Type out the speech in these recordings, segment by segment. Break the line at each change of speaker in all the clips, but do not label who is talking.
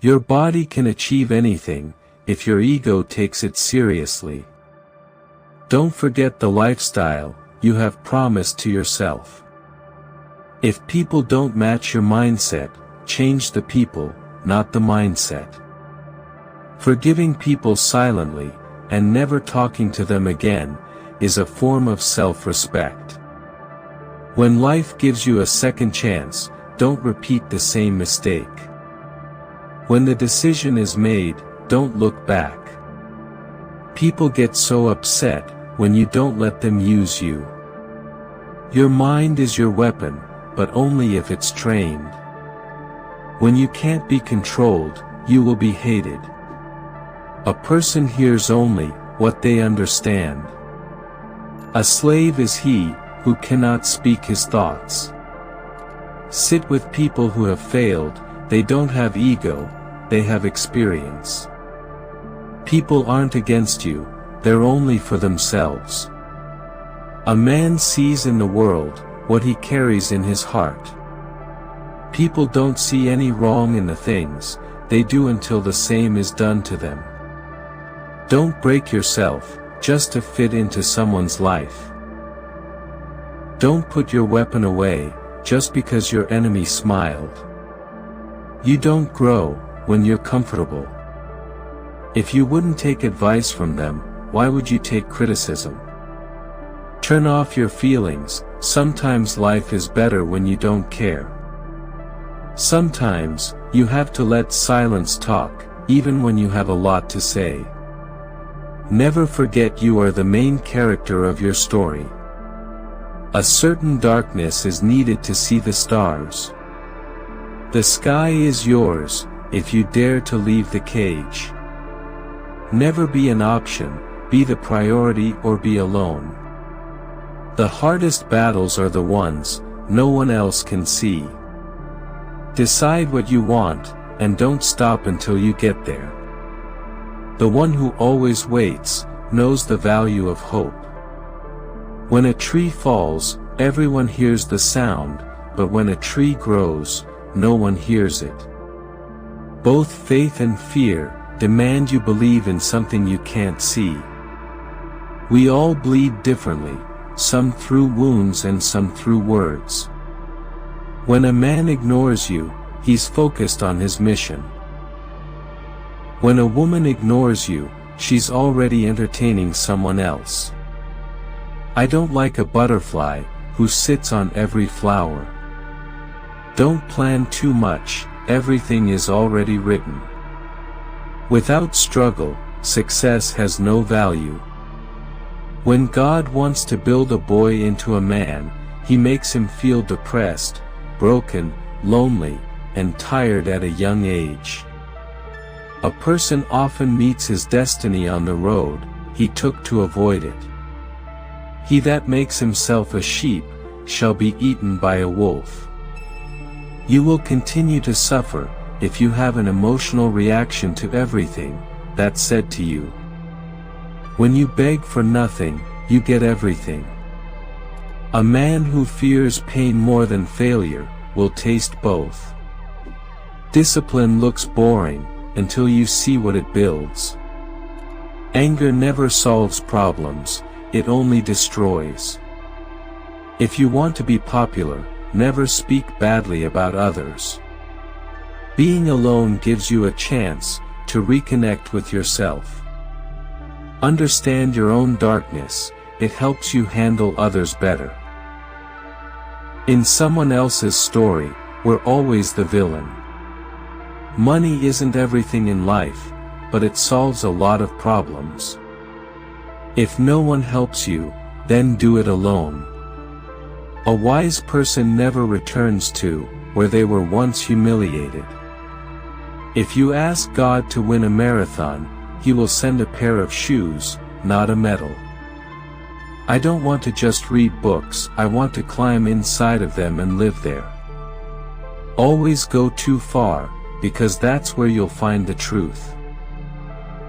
Your body can achieve anything, if your ego takes it seriously. Don't forget the lifestyle you have promised to yourself. If people don't match your mindset, change the people, not the mindset. Forgiving people silently, and never talking to them again, is a form of self-respect. When life gives you a second chance, don't repeat the same mistake. When the decision is made, don't look back. People get so upset when you don't let them use you. Your mind is your weapon, but only if it's trained. When you can't be controlled, you will be hated. A person hears only what they understand. A slave is he who cannot speak his thoughts. Sit with people who have failed. They don't have ego, they have experience. People aren't against you, they're only for themselves. A man sees in the world what he carries in his heart. People don't see any wrong in the things they do until the same is done to them. Don't break yourself just to fit into someone's life. Don't put your weapon away just because your enemy smiled. You don't grow when you're comfortable. If you wouldn't take advice from them, why would you take criticism? Turn off your feelings. Sometimes life is better when you don't care. Sometimes, you have to let silence talk, even when you have a lot to say. Never forget you are the main character of your story. A certain darkness is needed to see the stars. The sky is yours, if you dare to leave the cage. Never be an option, be the priority or be alone. The hardest battles are the ones no one else can see. Decide what you want, and don't stop until you get there. The one who always waits knows the value of hope. When a tree falls, everyone hears the sound, but when a tree grows, no one hears it. Both faith and fear demand you believe in something you can't see. We all bleed differently, some through wounds and some through words. When a man ignores you, he's focused on his mission. When a woman ignores you, she's already entertaining someone else. I don't like a butterfly who sits on every flower. Don't plan too much, everything is already written. Without struggle, success has no value. When God wants to build a boy into a man, he makes him feel depressed, broken, lonely, and tired at a young age. A person often meets his destiny on the road he took to avoid it. He that makes himself a sheep shall be eaten by a wolf. You will continue to suffer if you have an emotional reaction to everything that's said to you. When you beg for nothing, you get everything. A man who fears pain more than failure will taste both. Discipline looks boring until you see what it builds. Anger never solves problems, it only destroys. If you want to be popular, never speak badly about others. Being alone gives you a chance to reconnect with yourself. Understand your own darkness, it helps you handle others better. In someone else's story, we're always the villain. Money isn't everything in life, but it solves a lot of problems. If no one helps you, then do it alone. A wise person never returns to where they were once humiliated. If you ask God to win a marathon, He will send a pair of shoes, not a medal. I don't want to just read books, I want to climb inside of them and live there. Always go too far, because that's where you'll find the truth.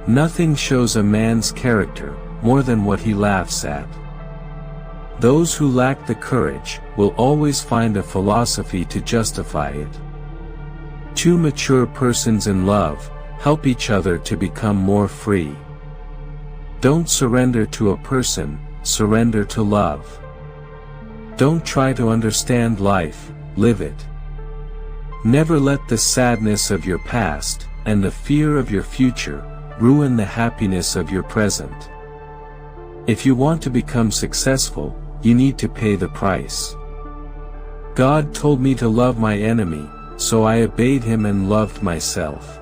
Nothing shows a man's character more than what he laughs at. Those who lack the courage will always find a philosophy to justify it. Two mature persons in love help each other to become more free. Don't surrender to a person, surrender to love. Don't try to understand life, live it. Never let the sadness of your past and the fear of your future ruin the happiness of your present. If you want to become successful, you need to pay the price. God told me to love my enemy, so I obeyed him and loved myself.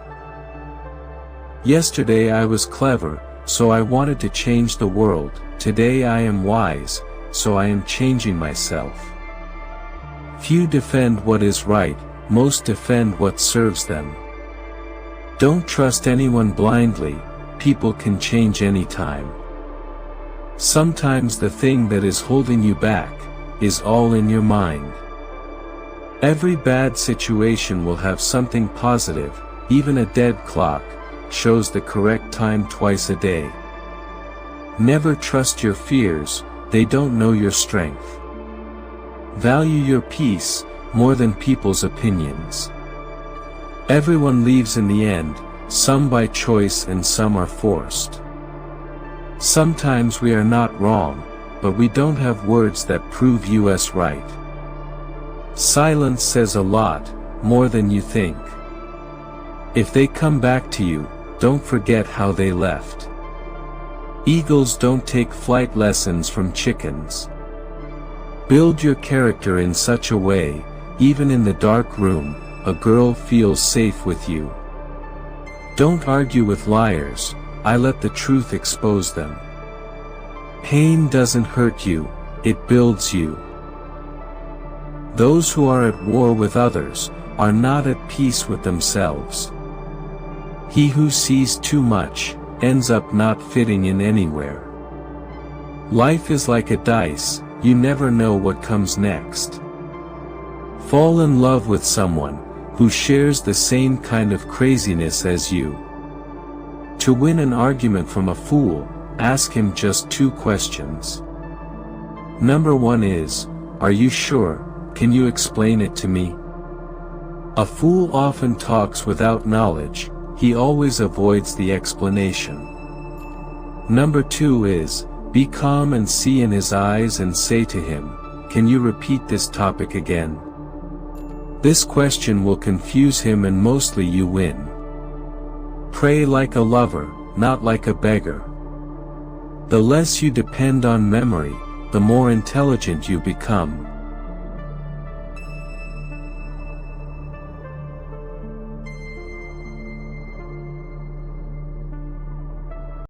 Yesterday I was clever, so I wanted to change the world. Today I am wise, so I am changing myself. Few defend what is right, most defend what serves them. Don't trust anyone blindly, people can change anytime. Sometimes the thing that is holding you back is all in your mind. Every bad situation will have something positive. Even a dead clock shows the correct time twice a day. Never trust your fears, they don't know your strength. Value your peace more than people's opinions. Everyone leaves in the end, some by choice and some are forced. Sometimes we are not wrong, but we don't have words that prove us right. Silence says a lot, more than you think. If they come back to you, don't forget how they left. Eagles don't take flight lessons from chickens. Build your character in such a way, even in the dark room, a girl feels safe with you. Don't argue with liars, I let the truth expose them. Pain doesn't hurt you, it builds you. Those who are at war with others are not at peace with themselves. He who sees too much ends up not fitting in anywhere. Life is like a dice, you never know what comes next. Fall in love with someone who shares the same kind of craziness as you. To win an argument from a fool, ask him just 2 questions. Number 1 is, are you sure? Can you explain it to me? A fool often talks without knowledge, he always avoids the explanation. Number 2 is, be calm and see in his eyes and say to him, can you repeat this topic again? This question will confuse him and mostly you win. Pray like a lover, not like a beggar. The less you depend on memory, the more intelligent you become.